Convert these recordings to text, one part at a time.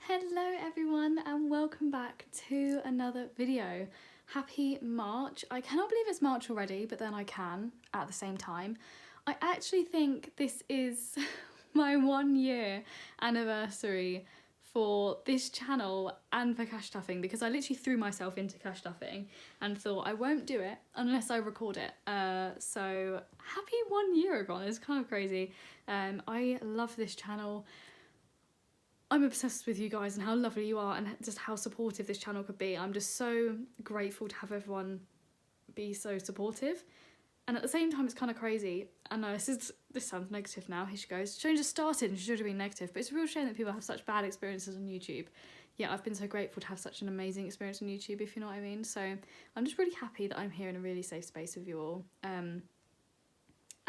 Hello everyone and welcome back to another video. Happy March. I cannot believe it's March already, but then I can at the same time. I actually think this is my 1 year anniversary for this channel and for cash stuffing, because I literally threw myself into cash stuffing and thought I won't do it unless I record it. So happy 1 year everyone. It's kind of crazy. I love this channel. I'm obsessed with you guys and how lovely you are and just how supportive this channel could be. I'm just so grateful to have everyone be so supportive. And at the same time, it's kind of crazy. I know this sounds negative now. Here she goes. She only just started and she should have been negative, but it's a real shame that people have such bad experiences on YouTube. Yeah, I've been so grateful to have such an amazing experience on YouTube, if you know what I mean. So I'm just really happy that I'm here in a really safe space with you all.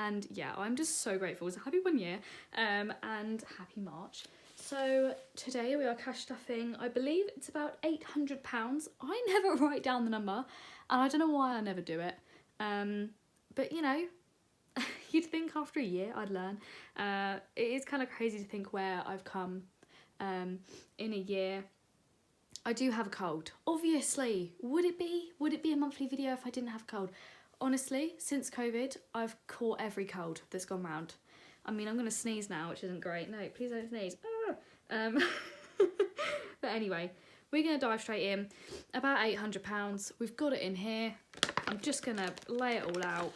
And yeah, I'm just so grateful. So happy 1 year and happy March. So today we are cash stuffing, I believe it's about £800. I never write down the number and I don't know why I never do it. But you know, you'd think after a year I'd learn. It is kind of crazy to think where I've come in a year. I do have a cold, obviously. Would it be a monthly video if I didn't have a cold? Honestly, since COVID, I've caught every cold that's gone round. I mean, I'm going to sneeze now, which isn't great. No, please don't sneeze. But anyway, we're going to dive straight in. About £800. We've got it in here. I'm just going to lay it all out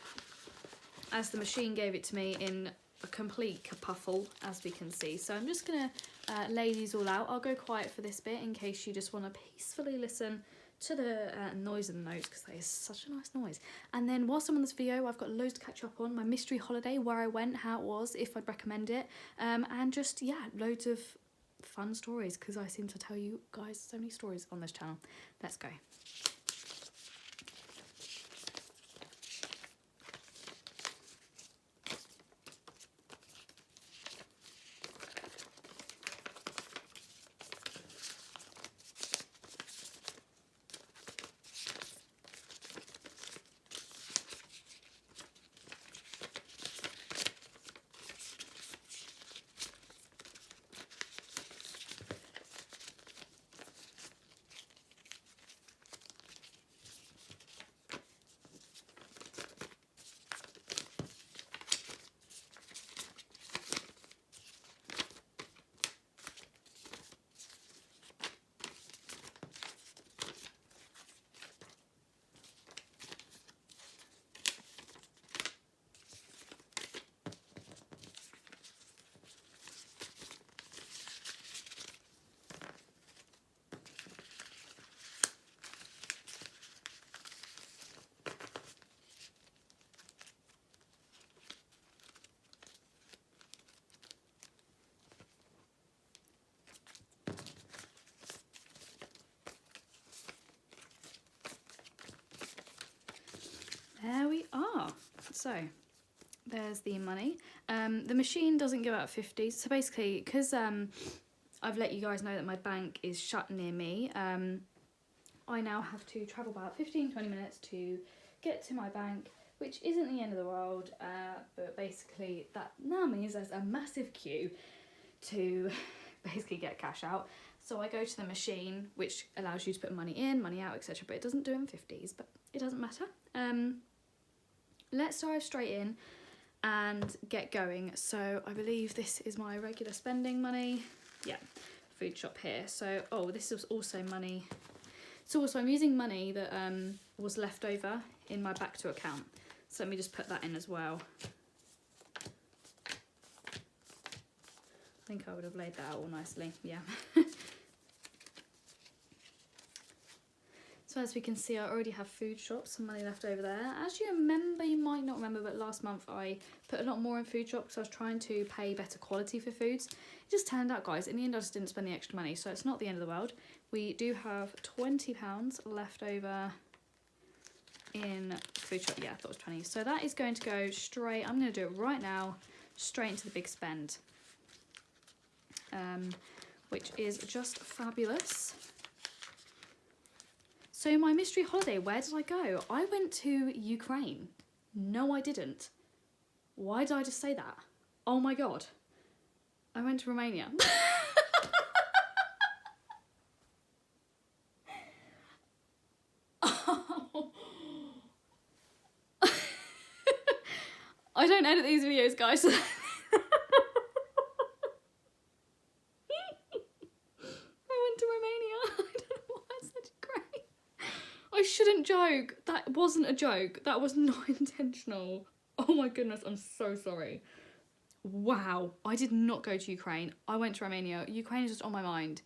as the machine gave it to me in a complete kerfuffle, as we can see. So I'm just going to lay these all out. I'll go quiet for this bit in case you just want to peacefully listen to the noise and the notes, because that is such a nice noise. And then whilst I'm on this video, I've got loads to catch up on. My mystery holiday, where I went, how it was, if I'd recommend it, and just, yeah, loads of fun stories, because I seem to tell you guys so many stories on this channel. Let's go. There we are. So there's the money. The machine doesn't give out 50s. So basically, because I've let you guys know that my bank is shut near me, I now have to travel about 15-20 minutes to get to my bank, which isn't the end of the world, but basically that now means there's a massive queue to basically get cash out. So I go to the machine, which allows you to put money in, money out, etc., but it doesn't do it in 50s, but it doesn't matter. Let's dive straight in and get going. So I believe this is my regular spending money. Yeah, food shop here. So, oh, this is also money. So also I'm using money that was left over in my back to account. So let me just put that in as well. I think I would have laid that out all nicely, yeah. So as we can see, I already have food shops, some money left over there. As you remember, you might not remember, but last month I put a lot more in food shops because I was trying to pay better quality for foods. It just turned out, guys, in the end I just didn't spend the extra money, so it's not the end of the world. We do have £20 left over in food shop. Yeah, I thought it was 20. So that is going to go straight, I'm going to do it right now, straight into the big spend, which is just fabulous. So my mystery holiday, where did I go? I went to Ukraine. No, I didn't. Why did I just say that? Oh my God. I went to Romania. edit these videos, guys. I went to Romania. I don't know why I said Ukraine. I shouldn't joke. That wasn't a joke. That was not intentional. Oh my goodness, I'm so sorry. Wow, I did not go to Ukraine. I went to Romania. Ukraine is just on my mind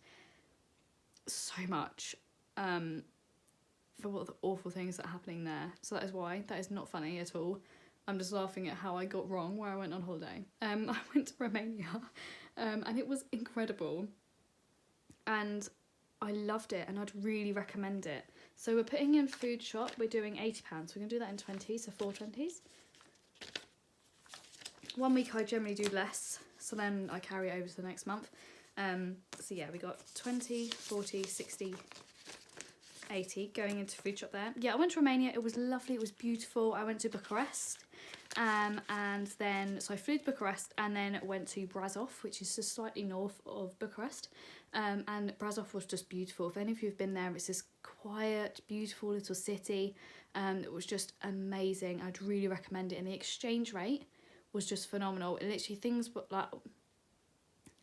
so much for what the awful things that are happening there. So that is why. That is not funny at all. I'm just laughing at how I got wrong where I went on holiday. I went to Romania and it was incredible. And I loved it and I'd really recommend it. So we're putting in food shop. We're doing £80. We're going to do that in 20s, so 4 20s. 1 week I generally do less, so then I carry it over to the next month. So yeah, we got 20, 40, 60, 80 going into food shop there. Yeah, I went to Romania. It was lovely. It was beautiful. I went to Bucharest. And then, so I flew to Bucharest and then went to Brasov, which is just slightly north of Bucharest. And Brasov was just beautiful. If any of you have been there, it's this quiet, beautiful little city. It was just amazing. I'd really recommend it. And the exchange rate was just phenomenal. And literally things like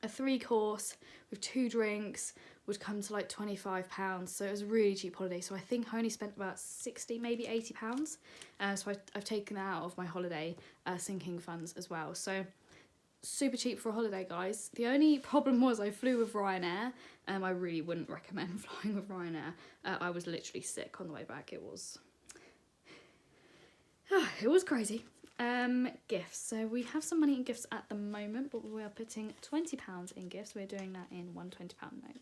a 3-course with 2 drinks would come to like £25. So it was a really cheap holiday. So I think I only spent about 60, maybe £80. So I've taken that out of my holiday sinking funds as well. So super cheap for a holiday, guys. The only problem was I flew with Ryanair. I really wouldn't recommend flying with Ryanair. I was literally sick on the way back. It was crazy. Gifts. So we have some money in gifts at the moment, but we are putting £20 in gifts. We're doing that in one £20 note.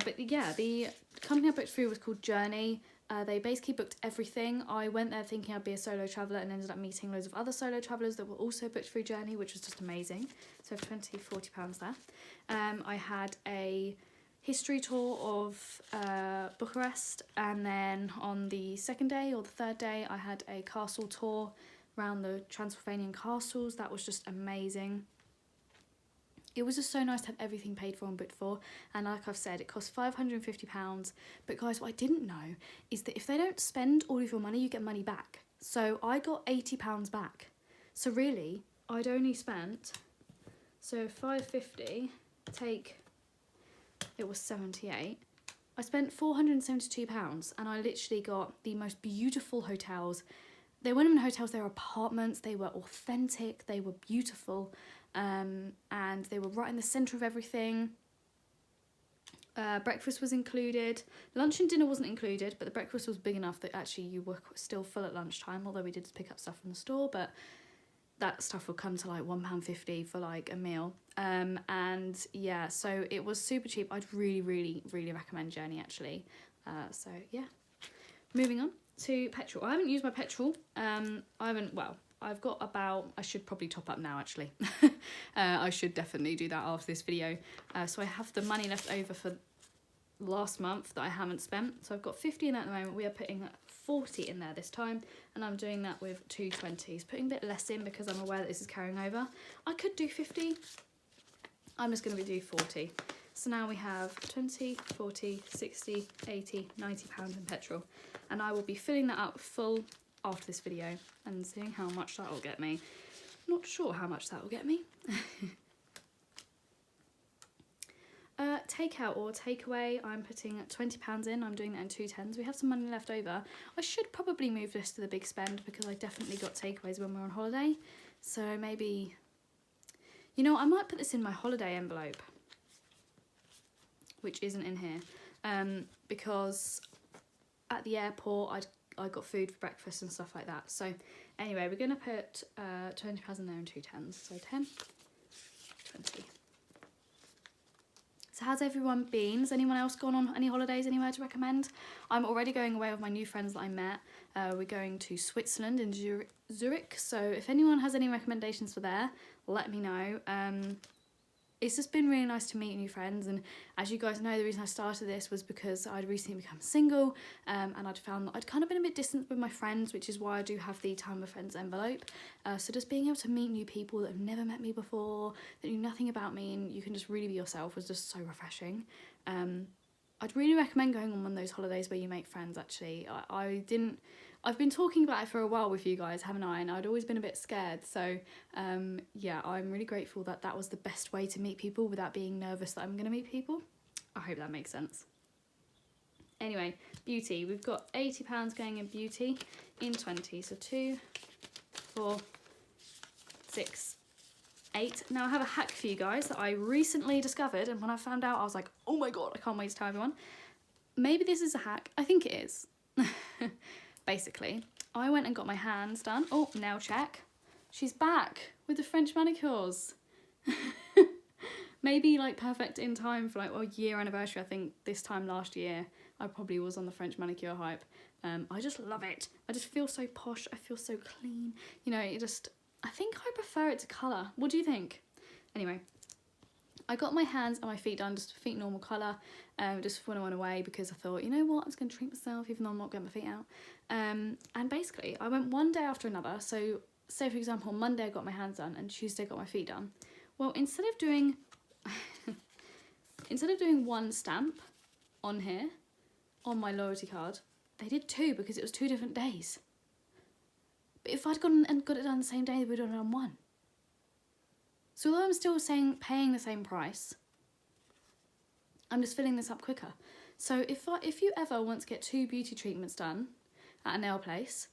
But yeah, the company I booked through was called Journey. They basically booked everything. I went there thinking I'd be a solo traveller and ended up meeting loads of other solo travellers that were also booked through Journey, which was just amazing. So I have £40 there. I had a history tour of Bucharest, and then on the second day or the third day I had a castle tour around the Transylvanian castles. That was just amazing. It was just so nice to have everything paid for and booked for, and like I've said, it cost £550. But guys, what I didn't know is that if they don't spend all of your money, you get money back. So I got £80 back. So really, I'd only spent, so 550 take, it was 78. I spent £472 and I literally got the most beautiful hotels. They weren't even hotels, they were apartments. They were authentic, they were beautiful, and they were right in the centre of everything. Breakfast was included. Lunch and dinner wasn't included, but the breakfast was big enough that actually you were still full at lunchtime, although we did pick up stuff from the store, but that stuff would come to like £1.50 for like a meal. And yeah, so it was super cheap. I'd really, really, really recommend Journey actually. So yeah, moving on to petrol. I haven't used my petrol. I've got about, I should probably top up now actually. I should definitely do that after this video. So I have the money left over for last month that I haven't spent. So I've got 50 in that at the moment. We are putting 40 in there this time, and I'm doing that with 2 20s. Putting a bit less in because I'm aware that this is carrying over. I could do 50. I'm just going to do 40. So now we have 20, 40, 60, 80, £90 in petrol. And I will be filling that up full after this video and seeing how much that will get me. Not sure how much that will get me. Takeout or takeaway, I'm putting £20 in. I'm doing that in 2 10s. We have some money left over. I should probably move this to the big spend because I definitely got takeaways when we were on holiday. So maybe, you know, I might put this in my holiday envelope, which isn't in here, because at the airport I got food for breakfast and stuff like that. So anyway, we're going to put £20 in there in 2 10s. So 10, 20. So how's everyone been? Has anyone else gone on any holidays anywhere to recommend? I'm already going away with my new friends that I met. We're going to Switzerland in Zurich. So if anyone has any recommendations for there, let me know. It's just been really nice to meet new friends, and as you guys know, the reason I started this was because I'd recently become single, and I'd found that I'd kind of been a bit distant with my friends, which is why I do have the Time with Friends envelope. So just being able to meet new people that have never met me before, that knew nothing about me, and you can just really be yourself, was just so refreshing. I'd really recommend going on one of those holidays where you make friends actually. I I've been talking about it for a while with you guys, haven't I? And I'd always been a bit scared. So yeah, I'm really grateful that that was the best way to meet people without being nervous that I'm going to meet people. I hope that makes sense. Anyway, beauty. We've got £80 going in beauty in 20. So 2, 4, 6, 8. Now I have a hack for you guys that I recently discovered, and when I found out I was like, oh my god, I can't wait to tell everyone. Maybe this is a hack. I think it is. Basically, I went and got my hands done. Oh, nail check. She's back with the French manicures. Maybe like perfect in time for like a year anniversary. I think this time last year I probably was on the French manicure hype. I just love it. I just feel so posh. I feel so clean. You know, I think I prefer it to colour. What do you think? Anyway, I got my hands and my feet done, just feet normal colour, just when I went away because I thought, you know what, I'm just going to treat myself even though I'm not getting my feet out. And basically, I went one day after another. So, say for example, Monday I got my hands done and Tuesday I got my feet done. Well, instead of doing one stamp on here, on my loyalty card, they did 2 because it was 2 different days. But if I'd gone and got it done the same day, they would have done 1. So although I'm still paying the same price, I'm just filling this up quicker. So if you ever want to get 2 beauty treatments done at a nail place,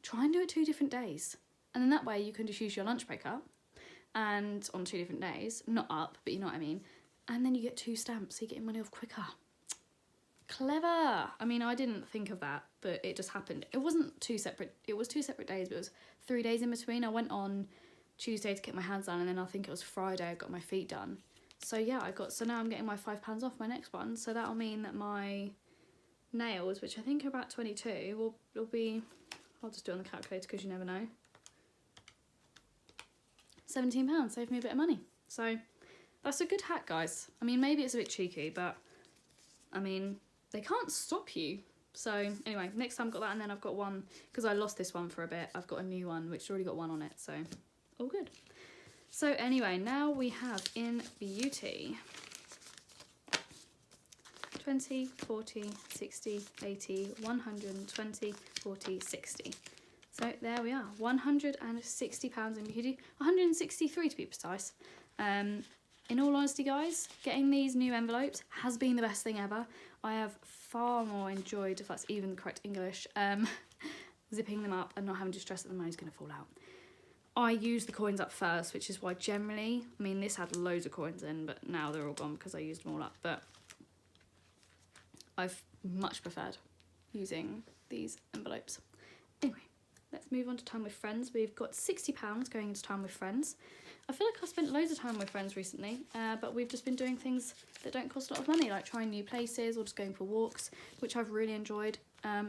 try and do it 2 different days. And then that way you can just use your lunch break up and on 2 different days, not up, but you know what I mean. And then you get 2 stamps, so you get your money off quicker. Clever. I mean, I didn't think of that, but it just happened. It was 2 separate days, but it was 3 days in between. I went on Tuesday to get my hands done, and then I think it was Friday I got my feet done. So yeah, so now I'm getting my £5 off my next one. So that'll mean that my nails, which I think are about 22, will be, I'll just do it on the calculator because you never know. £17, saved me a bit of money. So that's a good hack, guys. I mean, maybe it's a bit cheeky, but I mean, they can't stop you. So anyway, next time I've got that, and then I've got one, because I lost this one for a bit, I've got a new one which already got 1 on it, so all good. So anyway, now we have in beauty 20, 40, 60, 80, 120, 40, 60. So there we are, £160 in beauty, 163 to be precise. In all honesty, guys, getting these new envelopes has been the best thing ever. I have far more enjoyed, if that's even the correct English, zipping them up and not having to stress that the money's going to fall out. I use the coins up first, which is why generally, I mean, this had loads of coins in, but now they're all gone because I used them all up. But I've much preferred using these envelopes. Anyway, let's move on to time with friends. We've got £60 going into time with friends. I feel like I've spent loads of time with friends recently, but we've just been doing things that don't cost a lot of money, like trying new places or just going for walks, which I've really enjoyed.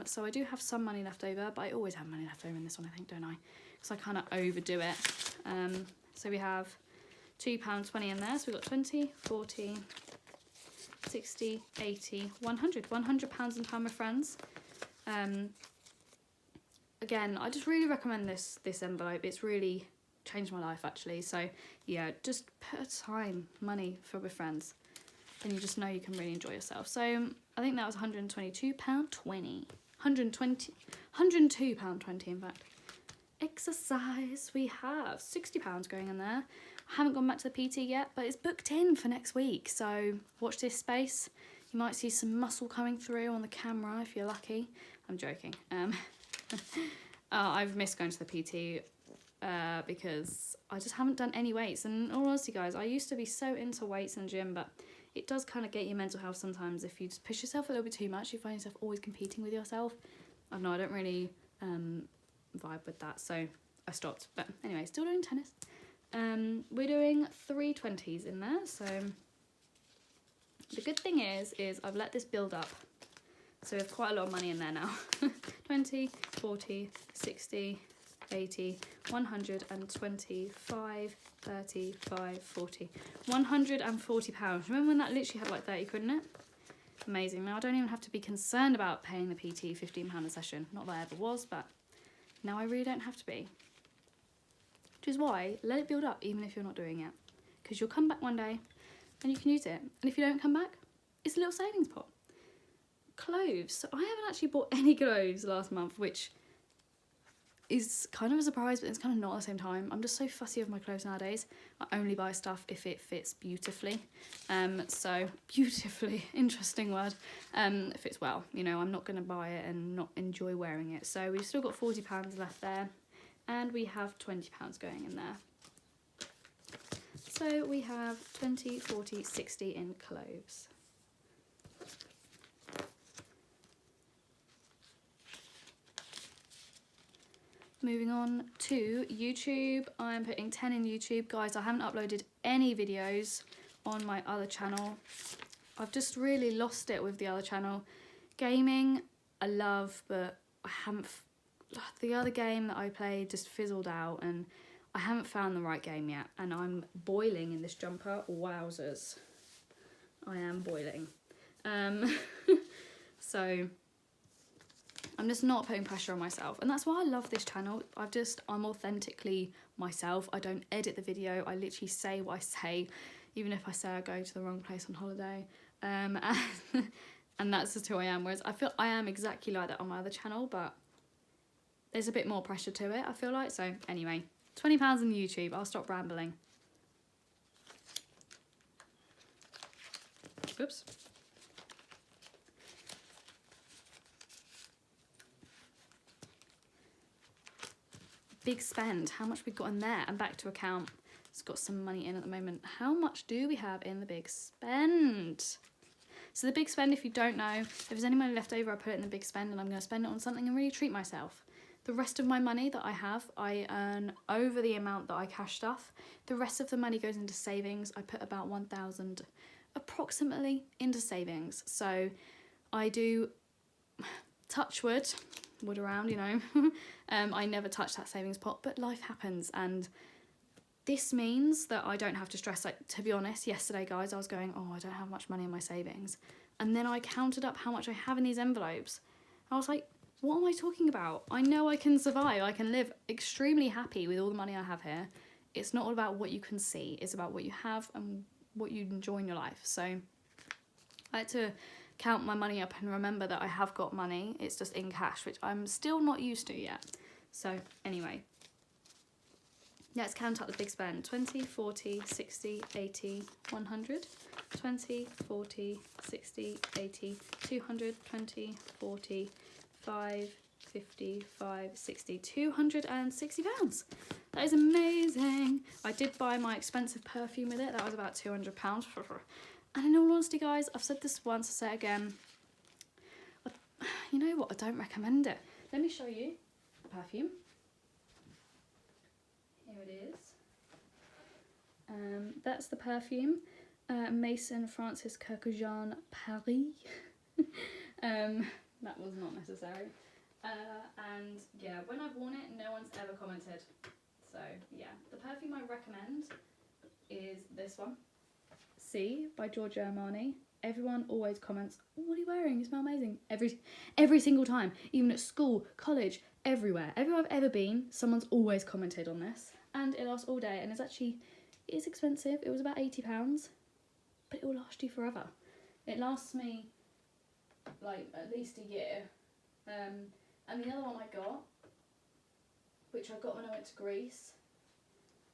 So I do have some money left over, but I always have money left over in this one, I think, don't I? Because I kind of overdo it. So we have £2.20 in there. So we've got 20, 40, 60, 80, 100. £100 in time with friends. Again, I just really recommend this envelope. It's really changed my life, actually. So yeah, just put aside money for with friends, and you just know you can really enjoy yourself. So I think that was £122.20. £102.20 in fact. Exercise, we have £60 going in there. I haven't gone back to the PT yet, but it's booked in for next week, so watch this space. You might see some muscle coming through on the camera if you're lucky. I'm joking. I've missed going to the PT because I just haven't done any weights. And in all honesty, guys, I used to be so into weights in the gym, but it does kind of get your mental health sometimes if you just push yourself a little bit too much. You find yourself always competing with yourself. I don't know, I don't really vibe with that, so I stopped. But anyway, still doing tennis. We're doing 3 20s in there, so the good thing is I've let this build up, so we have quite a lot of money in there now. 20, 40, 60, 80, 125, 35, 40. £140. Remember when that literally had like 30 quid in it? Amazing. Now I don't even have to be concerned about paying the PT £15 a session. Not that I ever was, but now I really don't have to be. Which is why, let it build up even if you're not doing it. Because you'll come back one day and you can use it. And if you don't come back, it's a little savings pot. Clothes. So I haven't actually bought any clothes last month, which is kind of a surprise, but it's kind of not at the same time. I'm just so fussy with my clothes nowadays. I only buy stuff if it fits beautifully. So beautifully, interesting word. It fits well, you know, I'm not going to buy it and not enjoy wearing it. So we've still got £40 left there, and we have £20 going in there. So we have 20, 40, 60 in clothes. Moving on to YouTube, I'm putting 10 in YouTube. Guys, I haven't uploaded any videos on my other channel. I've just really lost it with the other channel. Gaming, I love, but I haven't... The other game that I played just fizzled out, and I haven't found the right game yet. And I'm boiling in this jumper. Wowzers. I am boiling. So... I'm just not putting pressure on myself, and that's why I love this channel. I'm authentically myself. I don't edit the video. I literally say what I say, even if I say I go to the wrong place on holiday, and that's just who I am. Whereas I feel I am exactly like that on my other channel, but there's a bit more pressure to it, I feel like. So anyway, £20 on YouTube. I'll stop rambling. Oops. Big spend, how much we got in there, and back to account. It's got some money in at the moment. How much do we have in the big spend? So the big spend, if you don't know, if there's any money left over, I put it in the big spend, and I'm going to spend it on something and really treat myself. The rest of my money that I have, I earn over the amount that I cash stuff. The rest of the money goes into savings. I put about 1,000 approximately into savings. So I do touch wood around, you know. I never touch that savings pot, but life happens, and this means that I don't have to stress. Like, to be honest, yesterday, guys, I was going, oh, I don't have much money in my savings, and then I counted up how much I have in these envelopes. I was like, what am I talking about? I know I can survive. I can live extremely happy with all the money I have here. It's not all about what you can see, it's about what you have and what you enjoy in your life. So I had to count my money up and remember that I have got money. It's just in cash, which I'm still not used to yet. So anyway, let's count up the big spend. 20, 40, 60, 80, 100. 20, 40, 60, 80, 200, 20, 40, 5, 50, 5, 60, £260. That is amazing. I did buy my expensive perfume with it. That was about £200. And in all honesty, guys, I've said this once, I'll say it again. You know what? I don't recommend it. Let me show you the perfume. Here it is. That's the perfume. Maison Francis Kurkdjian Paris. That was not necessary. And yeah, when I've worn it, no one's ever commented. So yeah, the perfume I recommend is this one. See, by Giorgio Armani. Everyone always comments, oh, what are you wearing? You smell amazing. Every single time, even at school, college, everywhere. Everywhere I've ever been, someone's always commented on this. And it lasts all day, and it is expensive. It was about £80, but it will last you forever. It lasts me like at least a year. And the other one I got, which I got when I went to Greece,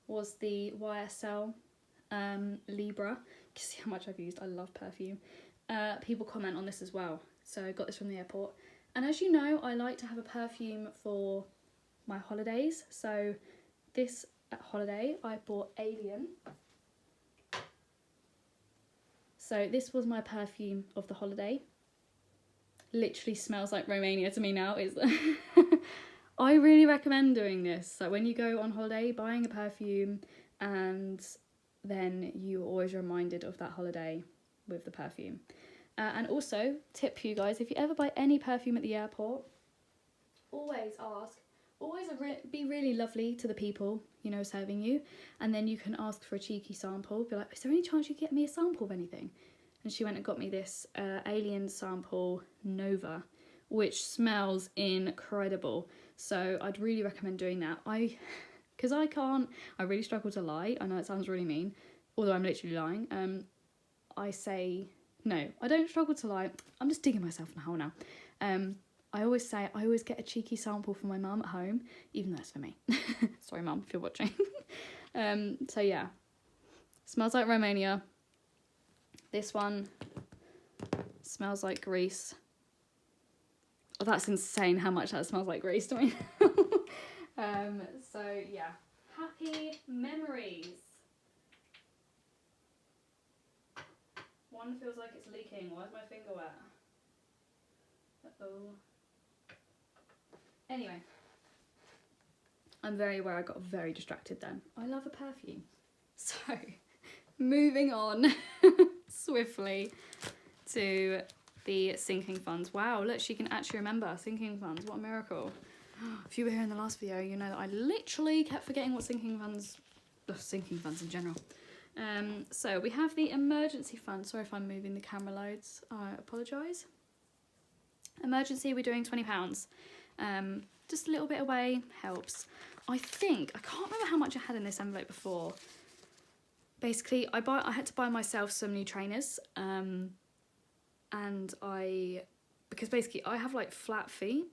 was the YSL Libra. You can see how much I've used. I love perfume. People comment on this as well. So I got this from the airport. And as you know, I like to have a perfume for my holidays. So this holiday, I bought Alien. So this was my perfume of the holiday. Literally smells like Romania to me now. I really recommend doing this. So when you go on holiday, buying a perfume, and then you're always reminded of that holiday with the perfume. And also, tip for you guys, if you ever buy any perfume at the airport, always be really lovely to the people, you know, serving you, and then you can ask for a cheeky sample. Be like, is there any chance you could get me a sample of anything? And she went and got me this Alien sample Nova, which smells incredible. So I'd really recommend doing that. I really struggle to lie. I know it sounds really mean, although I'm literally lying. No, I don't struggle to lie. I'm just digging myself in a hole now. I always say I always get a cheeky sample for my mum at home, even though it's for me. Sorry, mum, if you're watching. So yeah, smells like Romania. This one smells like Greece. Oh, that's insane how much that smells like Greece to me. So yeah, happy memories. One feels like it's leaking. Why is my finger wet? Uh-oh. Anyway, I'm very aware I got very distracted then. I love a perfume. So, moving on swiftly to the sinking funds. Wow, look, she can actually remember sinking funds. What a miracle. If you were here in the last video, you know that I literally kept forgetting what sinking funds in general. So we have the emergency fund. Sorry if I'm moving the camera loads. I apologise. Emergency, we're doing £20. Just a little bit away helps. I can't remember how much I had in this envelope before. Basically, I had to buy myself some new trainers. Because basically I have like flat feet.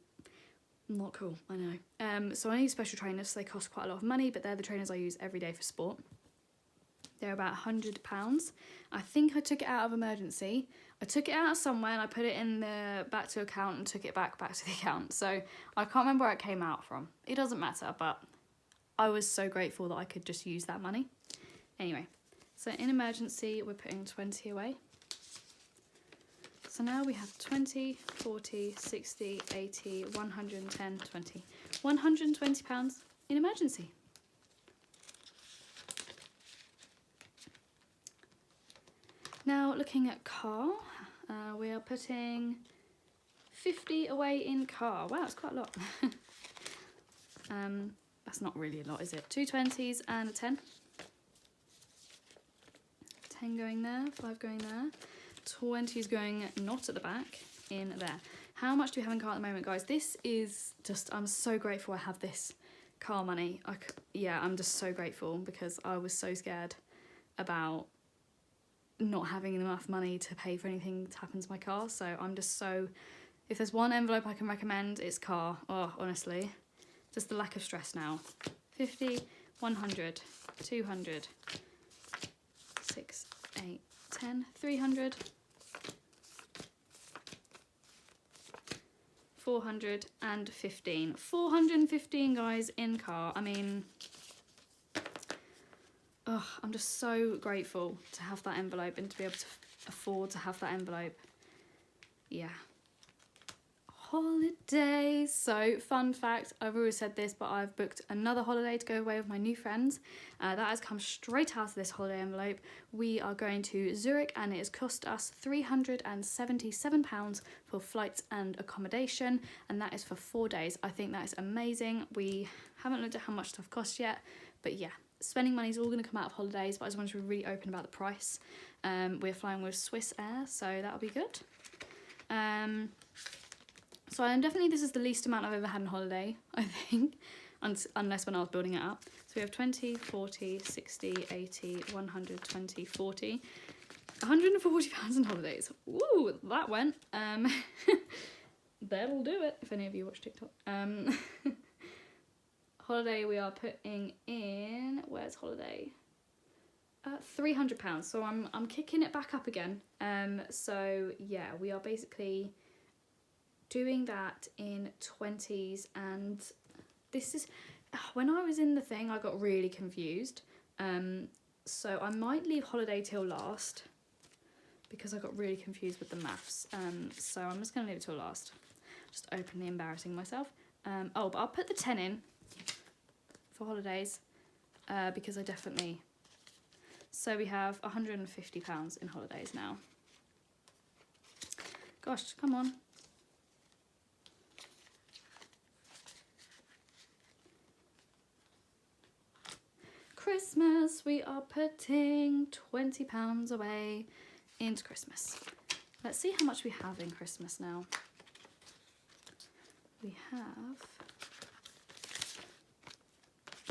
Not cool, I know. So I need special trainers, so they cost quite a lot of money, but they're the trainers I use every day for sport. They're about £100. I think I took it out of emergency. I took it out of somewhere and I put it in the back to account and took it back to the account. So I can't remember where it came out from. It doesn't matter, but I was so grateful that I could just use that money. Anyway, so in emergency, we're putting 20 away. So now we have 20, 40, 60, 80, 110, 20. £120 in emergency. Now looking at car, we are putting 50 away in car. Wow, that's quite a lot. That's not really a lot, is it? 2 20s and a 10. 10 going there, 5 going there. 20s going not at the back, in there. How much do we have in car at the moment, guys? This is just, I'm so grateful I have this car money. Yeah, I'm just so grateful because I was so scared about not having enough money to pay for anything to happen to my car. So I'm just so, if there's one envelope I can recommend, it's car. Oh, honestly, just the lack of stress now. 50, 100, 200, 6, 8, 10, 300, 415. 415, guys, in car. I mean, I'm just so grateful to have that envelope and to be able to afford to have that envelope. Yeah. Holidays. So, fun fact, I've always said this, but I've booked another holiday to go away with my new friends. That has come straight out of this holiday envelope. We are going to Zurich and it has cost us £377 for flights and accommodation, and that is for 4 days. I think that is amazing. We haven't looked at how much stuff costs yet, but yeah, spending money is all going to come out of holidays, but I just wanted to be really open about the price. We're flying with Swiss Air, so that'll be good. So definitely this is the least amount I've ever had on holiday, I think, unless when I was building it up. So we have 20, 40, 60, 80, 120, 40, £140 in holidays. Woo, that went. That'll do it, if any of you watch TikTok. Holiday we are putting in, where's holiday? £300, so I'm kicking it back up again. So yeah, we are basically doing that in 20s, and this is, when I was in the thing I got really confused, so I might leave holiday till last because I got really confused with the maths, so I'm just going to leave it till last, just openly embarrassing myself. But I'll put the 10 in for holidays, because I definitely, so we have £150 in holidays now. Gosh, come on. Christmas, we are putting £20 away into Christmas. Let's see how much we have in Christmas now. We have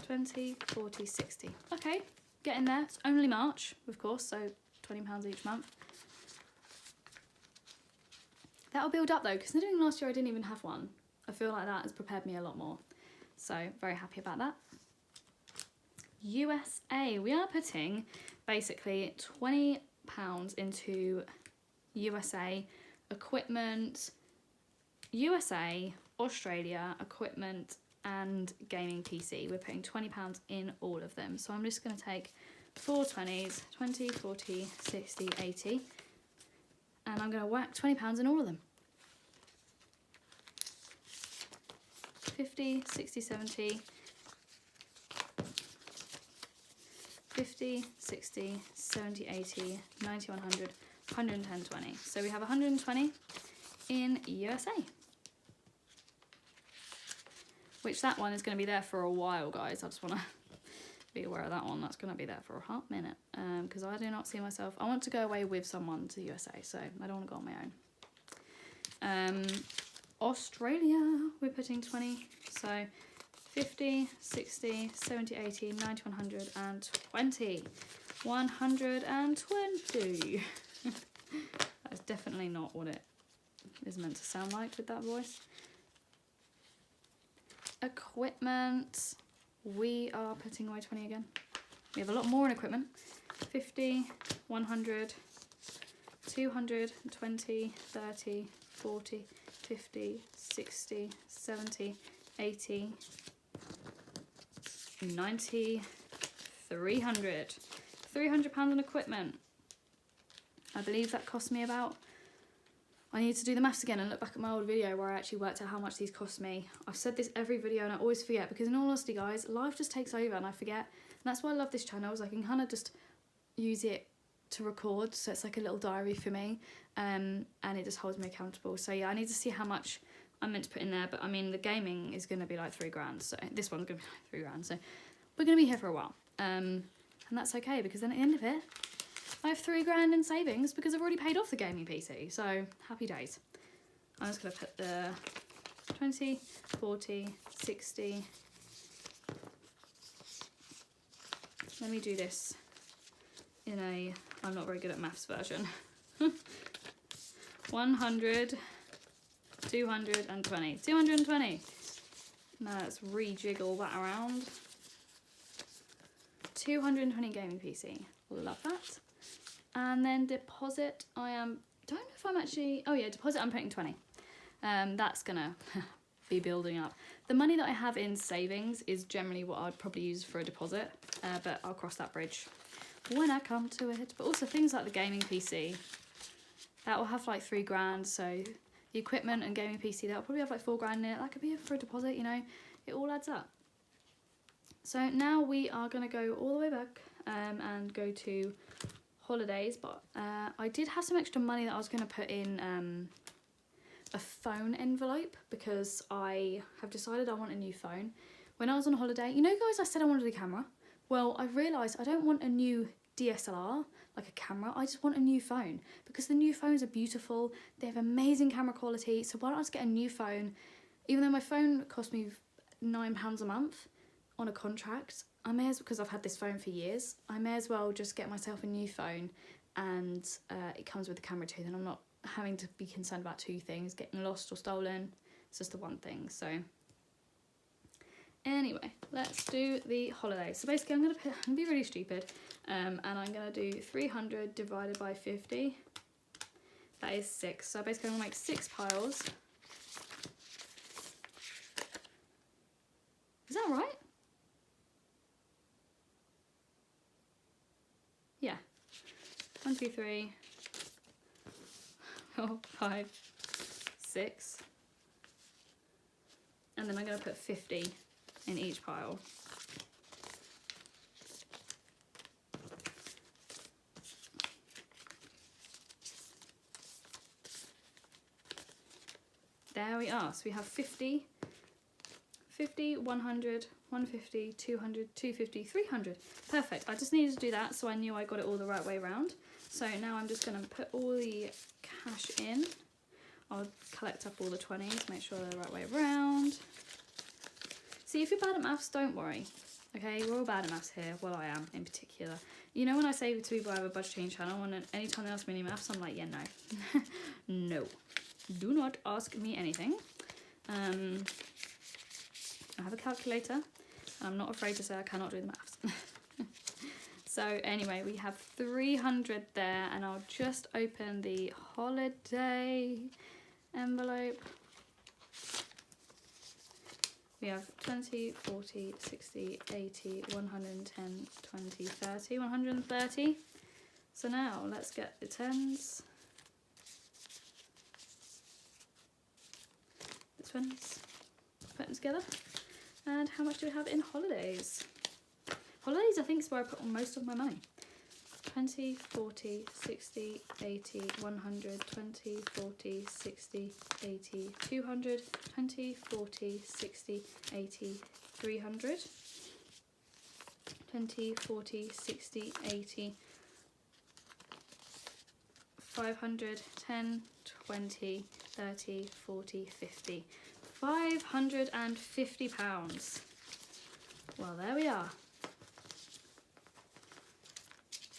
20, 40, 60. Okay, getting there. It's only March, of course, so £20 each month. That'll build up though, considering last year I didn't even have one. I feel like that has prepared me a lot more. So very happy about that. USA, we are putting basically £20 into USA, equipment, USA, Australia, equipment and gaming PC. We're putting £20 in all of them. So I'm just going to take 4 20s, 20, 40, 60, 80, and I'm going to whack £20 in all of them. 50, 60, 70, 50, 60, 70, 80, 90, 100, 110, 20. So we have 120 in USA. Which that one is going to be there for a while, guys. I just want to be aware of that one. That's going to be there for a hot minute. Because I do not see myself... I want to go away with someone to the USA, so I don't want to go on my own. Australia, we're putting 20. So 50, 60, 70, 80, 90, 100, and 20. 120. That's definitely not what it is meant to sound like with that voice. Equipment, we are putting away 20 again. We have a lot more in equipment. 50, 100, 200, 20, 30, 40, 50, 60, 70, 80, 90, 300. £300 in equipment. I believe that cost me about... I need to do the maths again and look back at my old video where I actually worked out how much these cost me. I've said this every video and I always forget, because in all honesty, guys, life just takes over and I forget. And that's why I love this channel, is I can kind of just use it to record, so it's like a little diary for me, and it just holds me accountable. So yeah, I need to see how much I'm meant to put in there, but I mean, the gaming is going to be like £3,000, so this one's going to be like £3,000, so we're going to be here for a while. And that's okay, because then at the end of it, I have £3,000 in savings because I've already paid off the gaming PC, so happy days. I'm just going to put the 20, 40, 60. Let me do this in a, I'm not very good at maths version. 100, 220. 220. Now let's rejiggle that around. 220 gaming PC. Love that. And then deposit, don't know if I'm actually, oh yeah, deposit I'm putting 20. That's gonna be building up. The money that I have in savings is generally what I'd probably use for a deposit, but I'll cross that bridge when I come to it. But also things like the gaming PC, that will have like £3,000, so the equipment and gaming PC, that'll probably have like £4,000 in it. That could be for a deposit, you know, it all adds up. So now we are gonna go all the way back and go to holidays, but I did have some extra money that I was going to put in a phone envelope, because I have decided I want a new phone. When I was on holiday, you know guys, I said I wanted a camera. Well, I realised I don't want a new DSLR, like a camera, I just want a new phone, because the new phones are beautiful, they have amazing camera quality, so why don't I just get a new phone? Even though my phone cost me £9 a month on a contract, I may as well, because I've had this phone for years, I may as well just get myself a new phone, and it comes with the camera too, then I'm not having to be concerned about two things, getting lost or stolen. It's just the one thing. So anyway, let's do the holiday. So basically I'm going to be really stupid, and I'm going to do 300 divided by 50. That is 6. So basically I'm going to make 6 piles. Is that right? Yeah. 1, 2, 3, 4, 5, 6. And then I'm going to put 50 in each pile. There we are. So we have 50, 100, 150, 200, 250, 300. Perfect. I just needed to do that so I knew I got it all the right way around. So now I'm just going to put all the cash in. I'll collect up all the 20s, make sure they're the right way around. See, if you're bad at maths, don't worry. Okay, we're all bad at maths here. Well, I am in particular. You know when I say to people I have a budgeting channel, and anytime they ask me any maths, I'm like, yeah, no. No. Do not ask me anything. I have a calculator. I'm not afraid to say I cannot do the maths. So anyway, we have 300 there, and I'll just open the holiday envelope. We have 20, 40, 60, 80, 110, 20, 30, 130. So now let's get the tens, the 20s, put them together. And how much do we have in holidays? Holidays, I think, is where I put most of my money. 20, 40, 60, 80, 100, 20, 40, 60, 80, 200, 20, 40, 60, 80, 300, 20, 40, 60, 80, 500, 10, 20, 30, 40, 50. £550. Well, there we are.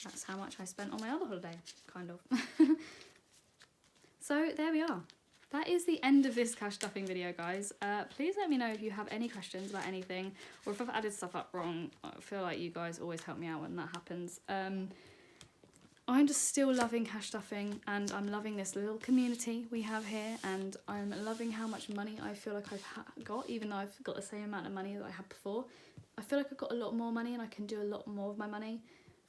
That's how much I spent on my other holiday, kind of. So there we are. That is the end of this cash stuffing video, guys. Please let me know if you have any questions about anything, or if I've added stuff up wrong. I feel like you guys always help me out when that happens. I'm just still loving cash stuffing, and I'm loving this little community we have here, and I'm loving how much money I feel like I've got, even though I've got the same amount of money that I had before. I feel like I've got a lot more money and I can do a lot more with my money.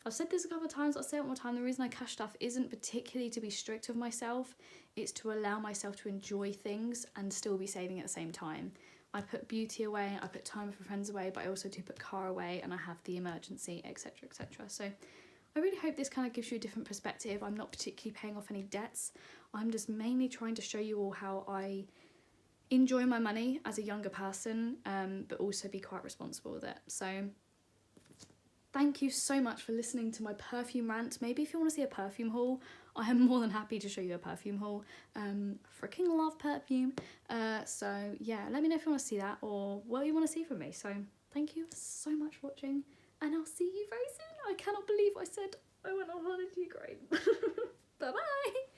I've said this a couple of times, I'll say it one more time. The reason I cash stuff isn't particularly to be strict with myself, it's to allow myself to enjoy things and still be saving at the same time. I put beauty away, I put time for friends away, but I also do put car away, and I have the emergency, etc, etc. So I really hope this kind of gives you a different perspective. I'm not particularly paying off any debts. I'm just mainly trying to show you all how I enjoy my money as a younger person, but also be quite responsible with it. So thank you so much for listening to my perfume rant. Maybe if you want to see a perfume haul, I am more than happy to show you a perfume haul. Freaking love perfume. So yeah, let me know if you want to see that or what you want to see from me. So thank you so much for watching, and I'll see you very soon. I cannot believe I said I went on holiday to Ukraine. Bye bye.